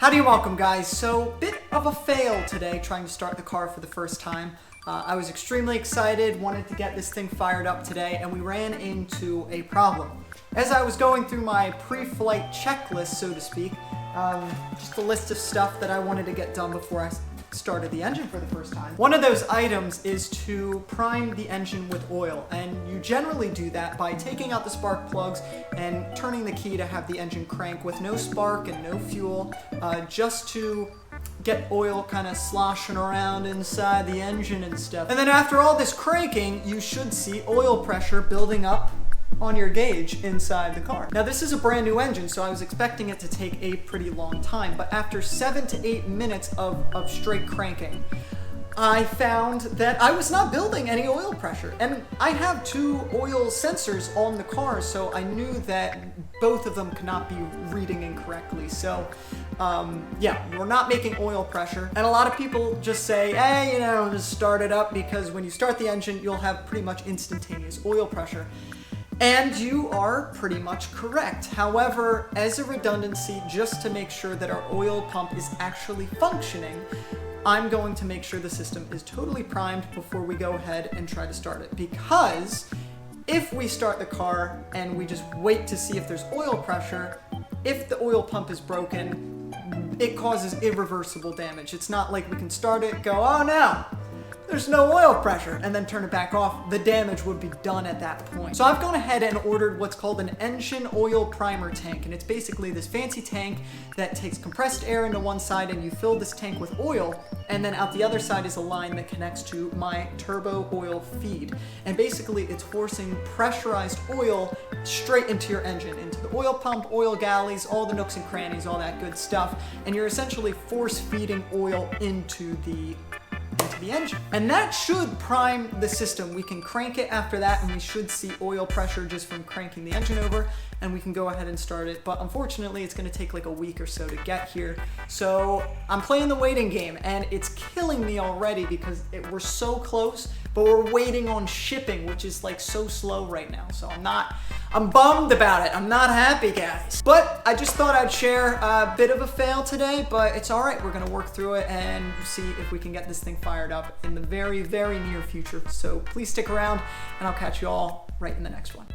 Howdy and welcome, guys. So, bit of a fail today trying to start the car for the first time. I was extremely excited, wanted to get this thing fired up today, and we ran into a problem. As I was going through my pre-flight checklist, so to speak, just a list of stuff that I wanted to get done before I started the engine for the first time. One of those items is to prime the engine with oil, and you generally do that by taking out the spark plugs and turning the key to have the engine crank with no spark and no fuel, just to get oil kind of sloshing around inside the engine and stuff. And then after all this cranking, you should see oil pressure building up on your gauge inside the car. Now this is a brand new engine, so I was expecting it to take a pretty long time, but after 7 to 8 minutes of straight cranking, I found that I was not building any oil pressure. And I have 2 oil sensors on the car, so I knew that both of them could not be reading incorrectly. So yeah, we're not making oil pressure. And a lot of people just say, hey, just start it up, because when you start the engine, you'll have pretty much instantaneous oil pressure. And you are pretty much correct. However, as a redundancy, just to make sure that our oil pump is actually functioning, I'm going to make sure the system is totally primed before we go ahead and try to start it. Because if we start the car and we just wait to see if there's oil pressure, if the oil pump is broken, it causes irreversible damage. It's not like we can start it, go, oh no, there's no oil pressure, and then turn it back off. The damage would be done at that point. So I've gone ahead and ordered what's called an engine oil primer tank, and it's basically this fancy tank that takes compressed air into one side, and you fill this tank with oil, and then out the other side is a line that connects to my turbo oil feed. And basically it's forcing pressurized oil straight into your engine, into the oil pump, oil galleys, all the nooks and crannies, all that good stuff, and you're essentially force feeding oil into the engine. And that should prime the system. We can crank it after that, and we should see oil pressure just from cranking the engine over, and we can go ahead and start it. But unfortunately, it's going to take like a week or so to get here. So I'm playing the waiting game, and it's killing me already because we're so close, but we're waiting on shipping, which is like so slow right now. So I'm bummed about it. I'm not happy, guys. But I just thought I'd share a bit of a fail today, but it's all right. We're gonna work through it and see if we can get this thing fired up in the very, very near future. So please stick around, and I'll catch you all right in the next one.